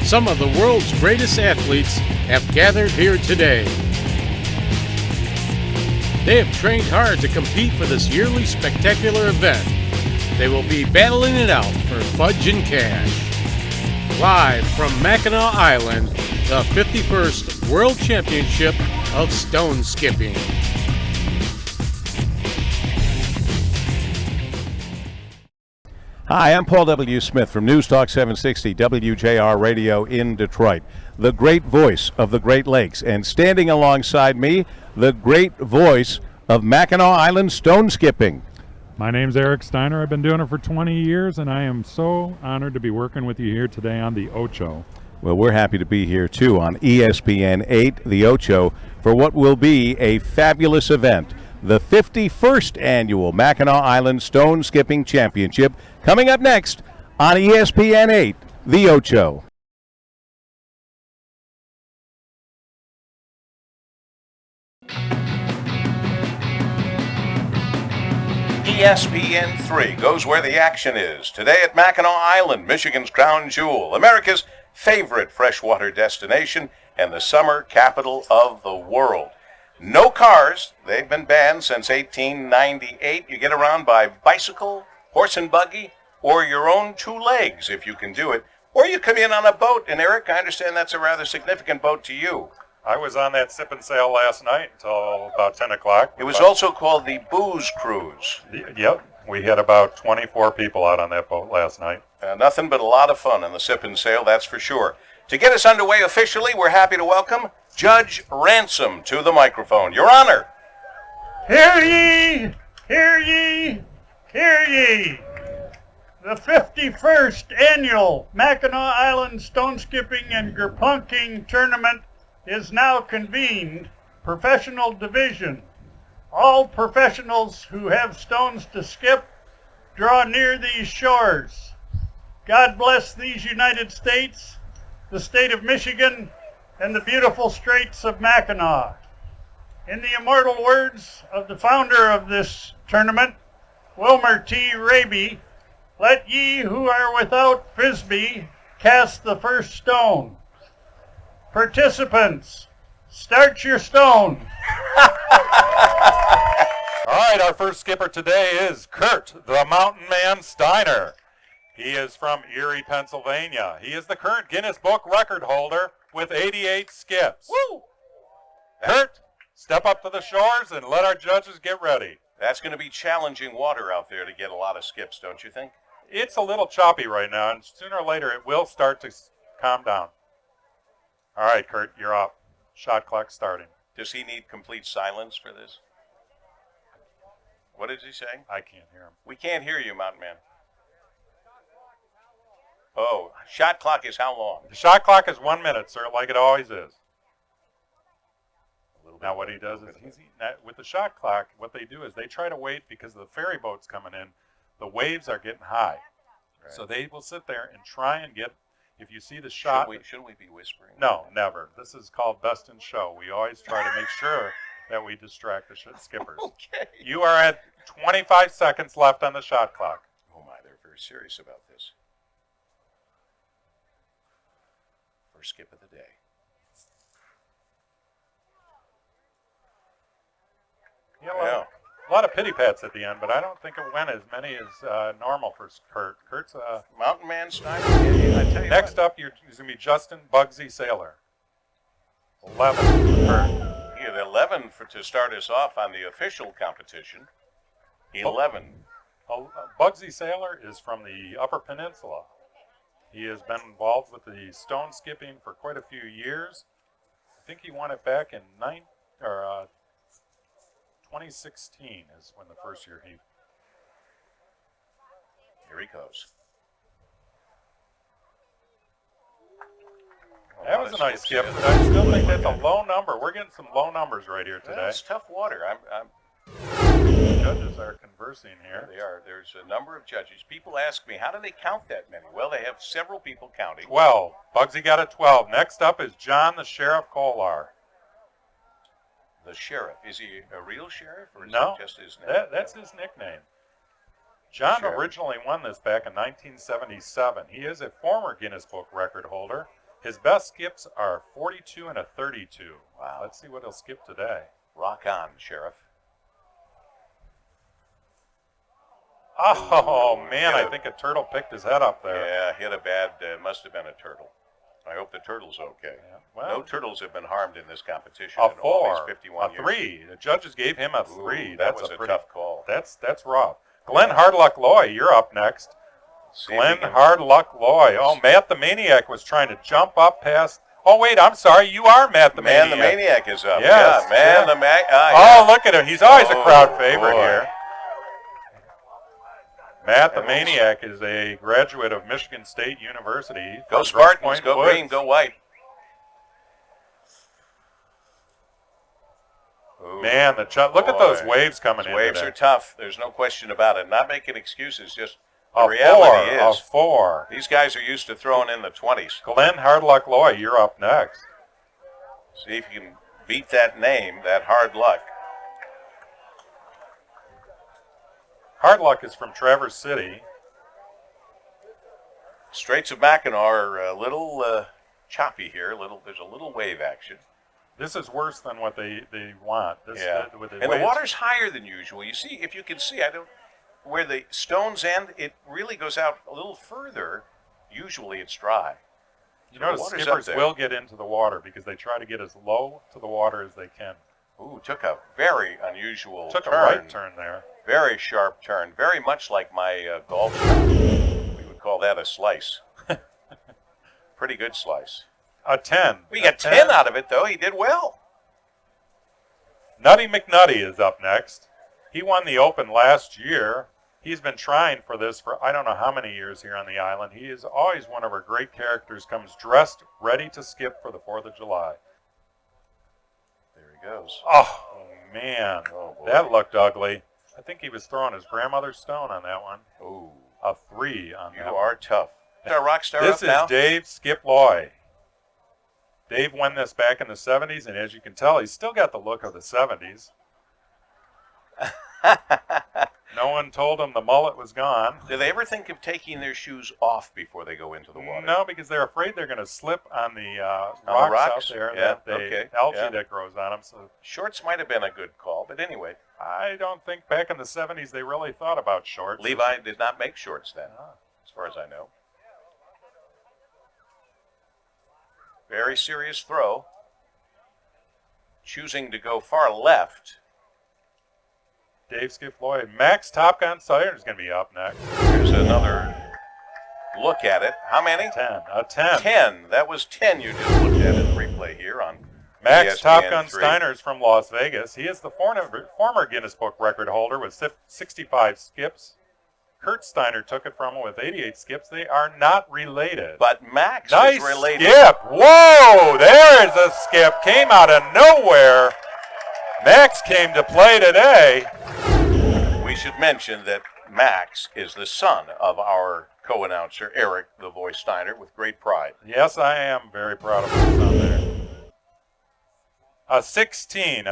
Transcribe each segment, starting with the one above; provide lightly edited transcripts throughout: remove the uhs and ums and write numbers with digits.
Some of the world's greatest athletes have gathered here today. They have trained hard to compete for this yearly spectacular event. They will be battling it out for fudge and cash. Live from Mackinac Island, the 51st World Championship of Stone Skipping. Hi, I'm Paul W. Smith from News Talk 760 WJR Radio in Detroit, the great voice of the Great Lakes. And standing alongside me, the great voice of Mackinac Island stone skipping. My name's Eric Steiner. I've been doing it for 20 years, and I am so honored to be working with you here today on the Ocho. Well, we're happy to be here, too, on ESPN 8, the Ocho, for what will be a fabulous event. The 51st Annual Mackinac Island Stone Skipping Championship, coming up next on ESPN 8, the Ocho. ESPN 3 goes where the action is. Today at Mackinac Island, Michigan's crown jewel, America's favorite freshwater destination, and the summer capital of the world. No cars. They've been banned since 1898. You get around by bicycle, horse and buggy, or your own two legs if you can do it. Or you come in on a boat. And Eric, I understand that's a rather significant boat to you. I was on that sip and sail last night until about 10 o'clock. It was also called the Booze Cruise. Yep. We had about 24 people out on that boat last night. Nothing but a lot of fun in the sip and sail, that's for sure. To get us underway officially, we're happy to welcome Judge Ransom to the microphone. Your Honor. Hear ye, hear ye, hear ye. The 51st Annual Mackinac Island Stone Skipping and Gerpunking Tournament is now convened, professional division. All professionals who have stones to skip draw near these shores. God bless these United States, the state of Michigan, and the beautiful Straits of Mackinac. In the immortal words of the founder of this tournament, Wilmer T. Rabe, let ye who are without Frisbee cast the first stone. Participants, start your stone. All right, our first skipper today is Kurt, the Mountain Man Steiner. He is from Erie, Pennsylvania. He is the current Guinness Book record holder with 88 skips. Woo! Kurt, step up to the shores and let our judges get ready. That's going to be challenging water out there to get a lot of skips, don't you think? It's a little choppy right now, and sooner or later it will start to calm down. All right, Kurt, you're up. Shot clock starting. Does he need complete silence for this? What is he saying? I can't hear him. We can't hear you, Mountain Man. Oh, shot clock is how long? The shot clock is 1 minute, sir, like it always is. Now what he does is, with the shot clock, what they do is they try to wait because the ferry boat's coming in. The waves are getting high. Right. So they will sit there and try and get, if you see the shot. Shouldn't we be whispering? No, never. This is called best in show. We always try to make sure that we distract the skippers. Okay. You are at 25 seconds left on the shot clock. Oh my, they're very serious about this. First skip of the day. Yeah, a lot of pity pats at the end, but I don't think it went as many as normal for Kurt. Kurt's Mountain Man Steiner. Next up, is going to be Justin Bugsy Sailor. 11 for Kurt. Yeah, 11 to start us off on the official competition. 11. Bugsy Sailor is from the Upper Peninsula. He has been involved with the stone skipping for quite a few years. I think he won it back in 2016 is when the first year he... Here he goes. That was a nice skip, but I still think that's a low number. We're getting some low numbers right here today. It's tough water. The judges are conversing here. They are. There's a number of judges. People ask me, how do they count that many? Well, they have several people counting. 12. Bugsy got a 12. Next up is John the Sheriff Kolar. The sheriff. Is he a real sheriff, or is no, that just his name? That's his nickname. John Sheriff. originally won this back in 1977. He is a former Guinness Book record holder. His best skips are 42 and a 32. Wow. Let's see what he'll skip today. Rock on, Sheriff. Oh, man, hit I think a turtle picked his head up there. Yeah, hit a bad, must have been a turtle. I hope the turtle's okay. Yeah, well, no turtles have been harmed in this competition a in all 4, these 51 a years. 3. The judges gave him a 3. Ooh, That's that was a pretty, tough call. That's rough. Glenn Hardluck Loy, you're up next. See if Glenn he can- Hardluck Loy. Oh, Matt the Maniac was trying to jump up past. Oh, wait, I'm sorry. You are Matt the Man, Maniac. the Maniac is up. Yes, yeah, Man, yeah. the Maniac. Oh, look at him. He's always a crowd favorite boy. here. Matt the Maniac is a graduate of Michigan State University. Go from Spartans, Grosse Pointe go Woods. green, go white. Ooh, Man, look at those boy. waves coming Those in waves today. are tough. There's no question about it. Not making excuses, just the A reality 4, is. a 4. These guys are used to throwing in the 20s. Glenn Hardluck Loy, you're up next. See if you can beat that name, that hard luck. Hardluck is from Traverse City. Straits of Mackinac are a little choppy here. There's a little wave action. This is worse than what they want. This, Yeah. with And the waves. water's higher than usual. You see, if you can see, where the stones end, it really goes out a little further. Usually it's dry. You So the notice water's up skippers there. will get into the water because they try to get as low to the water as they can. Ooh, took a very unusual Took turn. a right turn there. Very sharp turn. Very much like my golf shot. We would call that a slice. Pretty good slice. A 10. We got 10 out of it, though. He did well. Nutty McNutty is up next. He won the Open last year. He's been trying for this for I don't know how many years here on the island. He is always one of our great characters, comes dressed, ready to skip for the 4th of July. There he goes. Oh, man. Oh, boy. That looked ugly. I think he was throwing his grandmother's stone on that one. Ooh, A 3 on you that are one. tough. Is our rock star This up is now? Dave Skip Loy. Dave won this back in the 70s, and as you can tell, he's still got the look of the 70s. No one told him the mullet was gone. Do they ever think of taking their shoes off before they go into the water? No, because they're afraid they're going to slip on the the rocks rocks? out there, Yeah, algae yeah. that grows on them. So Shorts might have been a good call, but anyway, I don't think back in the 70s they really thought about shorts. Levi did not make shorts then, Ah. as far as I know. Very serious throw. Choosing to go far left. Dave Skip Loy. Max Top Gun Sawyer is going to be up next. Here's another look at it. How many? 10. A 10. 10. That was 10 you just looked at in the replay here on Max ESPN Top Gun 3. Steiner is from Las Vegas. He is the former Guinness Book record holder with 65 skips. Kurt Steiner took it from him with 88 skips. They are not related. But Max Nice is related. skip. Whoa, there's a skip. Came out of nowhere. Max came to play today. We should mention that Max is the son of our co-announcer, Eric the Voice Steiner, with great pride. Yes, I am very proud of my son there. A 16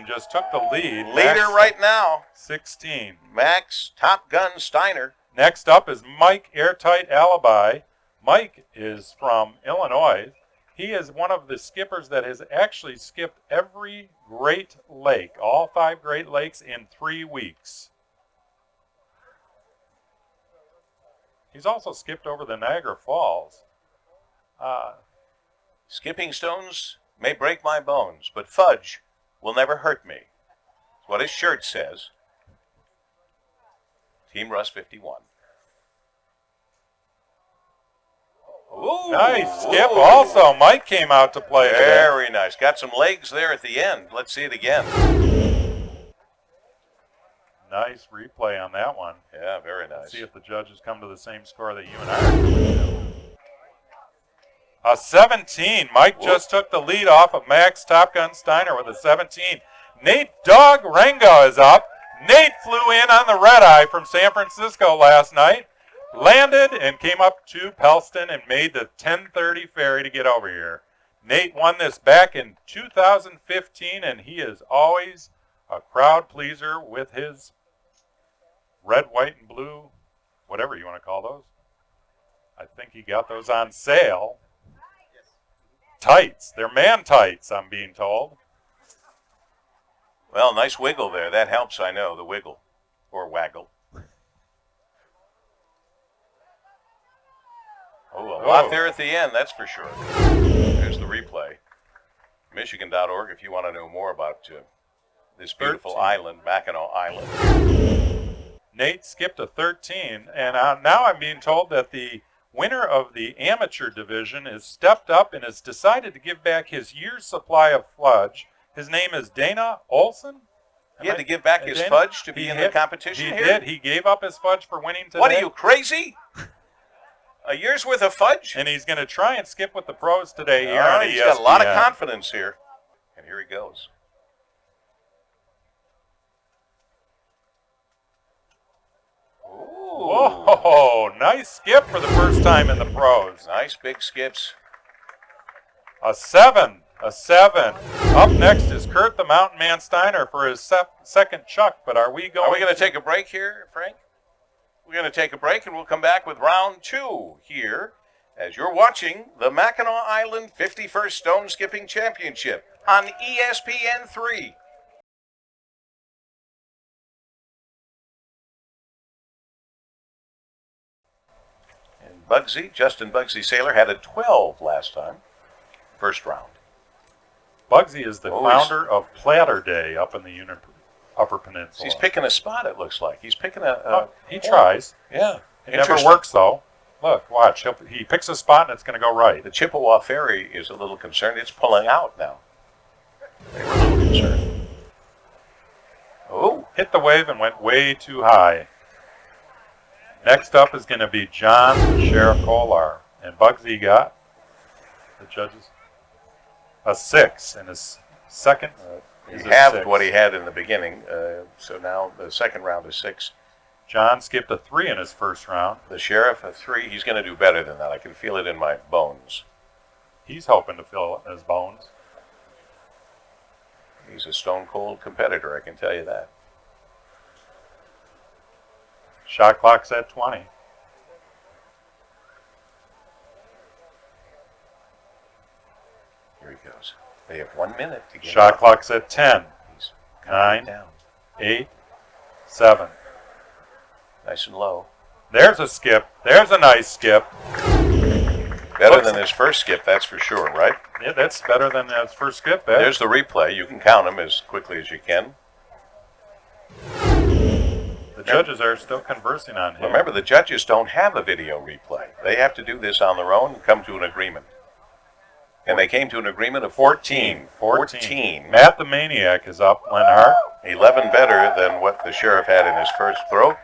just took the lead. Leader Max, right now, 16. Max Top Gun Steiner. Next up is Mike Airtight Alibi. Mike is from Illinois. He is one of the skippers that has actually skipped every Great Lake, all 5 Great Lakes in 3 weeks. He's also skipped over the Niagara Falls. Skipping stones may break my bones, but fudge will never hurt me. That's what his shirt says. Team Russ 51. Ooh, Nice skip ooh. also. Mike came out to play today. Very nice. Got some legs there at the end. Let's see it again. Nice replay on that one. Yeah, very Let's nice. see if the judges come to the same score that you and I are coming to. A 17. Mike just took the lead off of Max Top Gun Steiner with a 17. Nate Dog Rango is up. Nate flew in on the red eye from San Francisco last night, landed and came up to Pelston and made the 10:30 ferry to get over here. Nate won this back in 2015, and he is always a crowd pleaser with his red, white, and blue, whatever you want to call those. I think he got those on sale. tights. They're man tights, I'm being told. Well, nice wiggle there. That helps, I know, the wiggle. Or waggle. Oh, a lot there at the end, that's for sure. There's the replay. Michigan.org if you want to know more about this beautiful 13. island, Mackinac Island. Nate skipped a 13, and now I'm being told that the winner of the amateur division has stepped up and has decided to give back his year's supply of fudge. His name is Dana Olson. He had to give back his fudge to be in the competition He here? did. He gave up his fudge for winning today. What are you, crazy? A year's worth of fudge? And he's going to try and skip with the pros today here All on right, ESPN. he's got a lot of confidence here. And here he goes. Ooh. Whoa, nice skip for the first time in the pros. Nice big skips. A 7. Up next is Kurt the Mountain Man Steiner for his second chuck, but are we going to take a break here, Frank? We're going to take a break, and we'll come back with round 2 here as you're watching the Mackinac Island 51st Stone Skipping Championship on ESPN 3. And Justin Bugsy Saylor had a 12 last time, first round. Bugsy is the founder of Platter Day up in the Upper Peninsula. He's picking a spot, it looks like. He's picking he tries. Yeah. It never works, though. Look, watch. He picks a spot, and it's going to go right. The Chippewa Ferry is a little concerned. It's pulling out now. They were a little concerned. Oh. Hit the wave and went way too high. Next up is going to be John the Sheriff Kolar. And Bugsy got, the judges, a 6 in his second. He halved what he had in the beginning, so now the second round is 6. John skipped a 3 in his first round. The Sheriff, a 3. He's going to do better than that. I can feel it in my bones. He's hoping to fill his bones. He's a stone-cold competitor, I can tell you that. Shot clock's at 20. Here he goes. They have 1 minute to get Shot clock's at 10. He's 9, down. 8, 7. Nice and low. There's a skip. There's a nice skip. Better than his first skip, that's for sure, right? Yeah, that's better than his first skip. There's the replay. You can count them as quickly as you can. The judges are still conversing on him. Remember, the judges don't have a video replay. They have to do this on their own and come to an agreement. And they came to an agreement of 14. 14. Matt the Maniac is up, Lenhart. 11 better than what the Sheriff had in his first throw.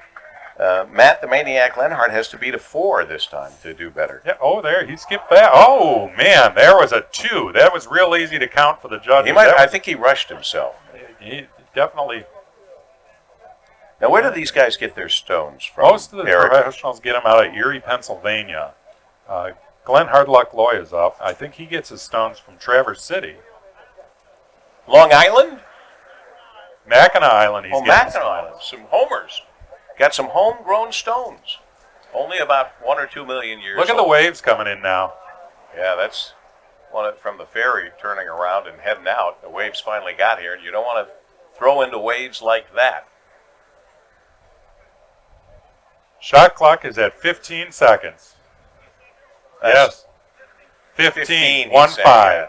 Matt the Maniac Lenhart has to beat a 4 this time to do better. Yeah. Oh, there. He skipped that. Oh, man. There was a 2. That was real easy to count for the judges. I think he rushed himself. He definitely. Now, where do these guys get their stones from? Most of the professionals get them out of Erie, Pennsylvania. Glenn Hardluck Loy is up. I think he gets his stones from Traverse City. Long Island? Mackinac Island. He's getting Mackinac Island. Some homers. Got some homegrown stones. Only about 1 or 2 million years Look at the waves coming in now. Yeah, that's one from the ferry turning around and heading out. The waves finally got here, and you don't want to throw into waves like that. Shot clock is at 15 seconds. Yes. 15. 1-5.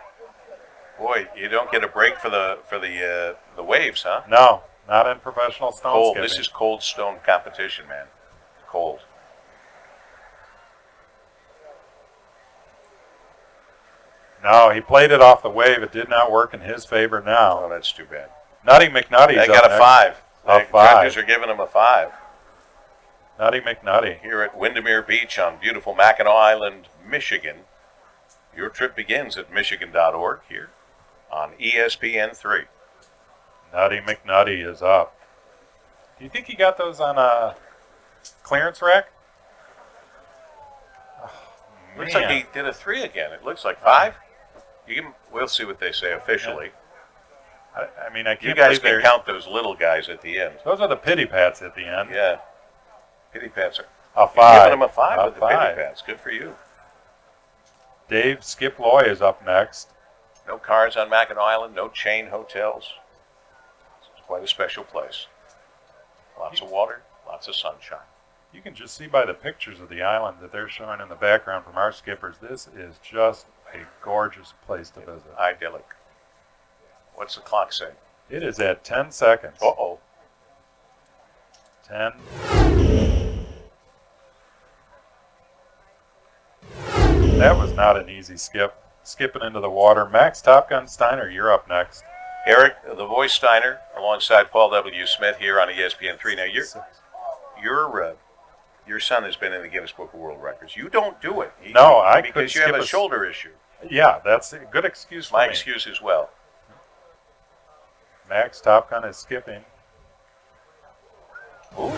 Boy, you don't get a break for the waves, huh? No, not in professional stone Cold. skipping. This is cold stone competition, man. Cold. No, he played it off the wave. It did not work in his favor now. Oh, that's too bad. Nutty McNutty's They got a 5. A 5. Judges are giving him a 5. Nutty McNutty. Here at Windermere Beach on beautiful Mackinac Island, Michigan. Your trip begins at Michigan.org here on ESPN 3. Nutty McNutty is up. Do you think he got those on a clearance rack? Oh, looks like he did a 3 again. It looks like 5. We'll see what they say officially. Yeah. I mean, I can't. You guys can count those little guys at the end. Those are the pity pats at the end. Yeah. Pity pats are. A 5. You're giving him a 5 with the pity pats. Good for you. Dave Skip Loy is up next. No cars on Mackinac Island, no chain hotels. It's quite a special place. Lots of water, lots of sunshine. You can just see by the pictures of the island that they're showing in the background from our skippers, this is just a gorgeous place to visit. Idyllic. What's the clock say? It is at 10 seconds. Uh-oh. 10. That was not an easy skip. Skipping into the water. Max Top Gun Steiner, you're up next. Eric, the voice Steiner, alongside Paul W. Smith here on ESPN3. Now, your son has been in the Guinness Book of World Records. You don't do it. Because you have a shoulder issue. Yeah, that's a good excuse for My me. excuse as well. Max Top Gun is skipping. Ooh.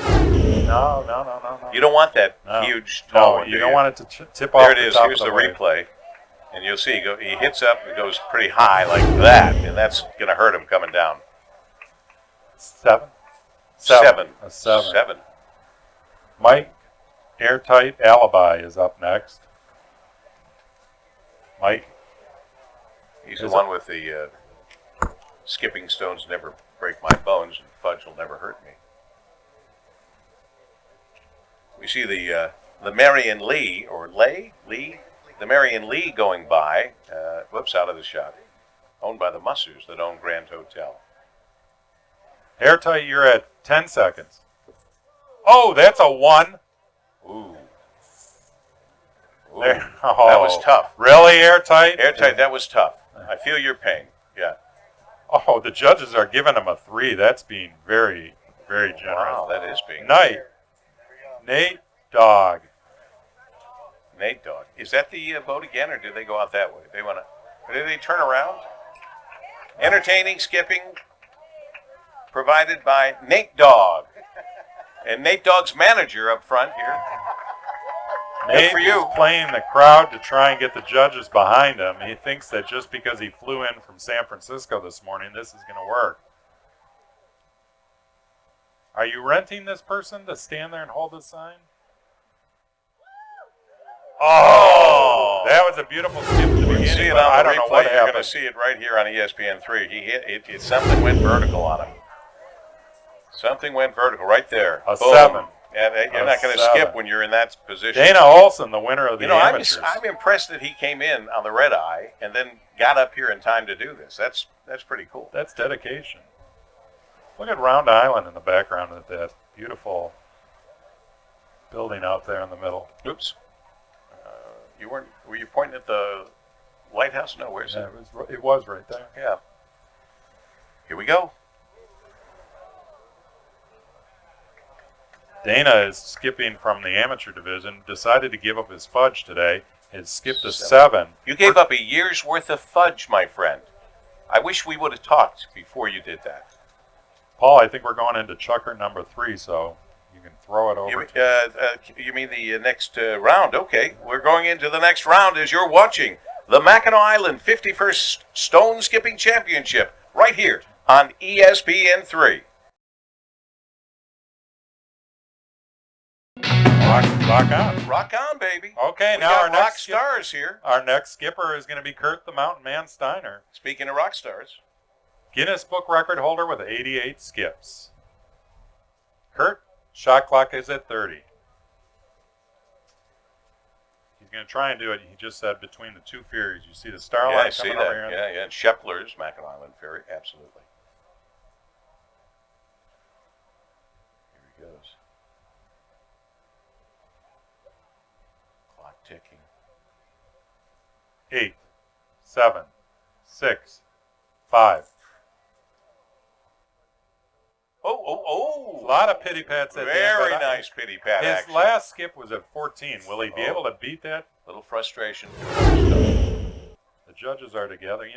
No. You don't want that huge, tall one, you don't want it to tip off There it the is. top Here's of the wave. replay. And you'll see he hits up and goes pretty high like that. And that's going to hurt him coming down. Seven. A seven. Mike Airtight Alibi is up next. Mike. He's the one with the skipping stones never break my bones and fudge will never hurt me. We see the Marion Lee, or Lee? The Marion Lee going by, out of the shot, owned by the Mussers that own Grand Hotel. Airtight, you're at 10 seconds. Oh, that's a 1. Ooh. There. That was tough. Really, Airtight? Airtight, that was tough. I feel your pain. Yeah. Oh, the judges are giving him a 3. That's being very, very generous. Wow, that is being. Nate Dogg. Nate Dogg. Is that the boat again, or do they go out that way? Do they turn around? Entertaining skipping provided by Nate Dogg. And Nate Dogg's manager up front here. Nate for you. is playing the crowd to try and get the judges behind him. He thinks that just because he flew in from San Francisco this morning, this is going to work. Are you renting this person to stand there and hold the sign? Oh, that was a beautiful skip at the beginning. See it on I the don't know replay. what You're happened. going to see it right here on ESPN3. He hit it. Something went vertical on him. Something went vertical right there. A Boom. 7. Yeah, you're not going to 7. skip when you're in that position. Dana Olson, the winner of the amateurs. I'm impressed that he came in on the red eye and then got up here in time to do this. That's pretty cool. That's dedication. Look at Round Island in the background of that beautiful building out there in the middle. Oops. Were you pointing at the lighthouse? No, where's Yeah, it? it was right there. Yeah. Here we go. Dana is skipping from the amateur division, decided to give up his fudge today, has skipped a 7. You gave up a year's worth of fudge, my friend. I wish we would have talked before you did that. Paul, I think we're going into chucker number 3, so you can throw it over. You mean the next round? Okay, we're going into the next round as you're watching the Mackinac Island 51st Stone Skipping Championship right here on ESPN3. Rock on. Rock on, baby. Okay, We now got our rock next stars here. Our next skipper is going to be Kurt the Mountain Man Steiner, Speaking of rock stars, Guinness Book record holder with 88 skips. Kurt, shot clock is at 30. He's going to try and do it. He just said between the two ferries. You see the star yeah, line I see coming that. over here. Yeah. And Shepler's Mackinac Island Ferry, absolutely. Here he goes. Clock ticking. 8, 7, 6, 5. Oh. A lot of pitty pats at the end. Very but nice pity pat His action. last skip was at 14. Will he be able to beat that? Little frustration. The judges are together. You know,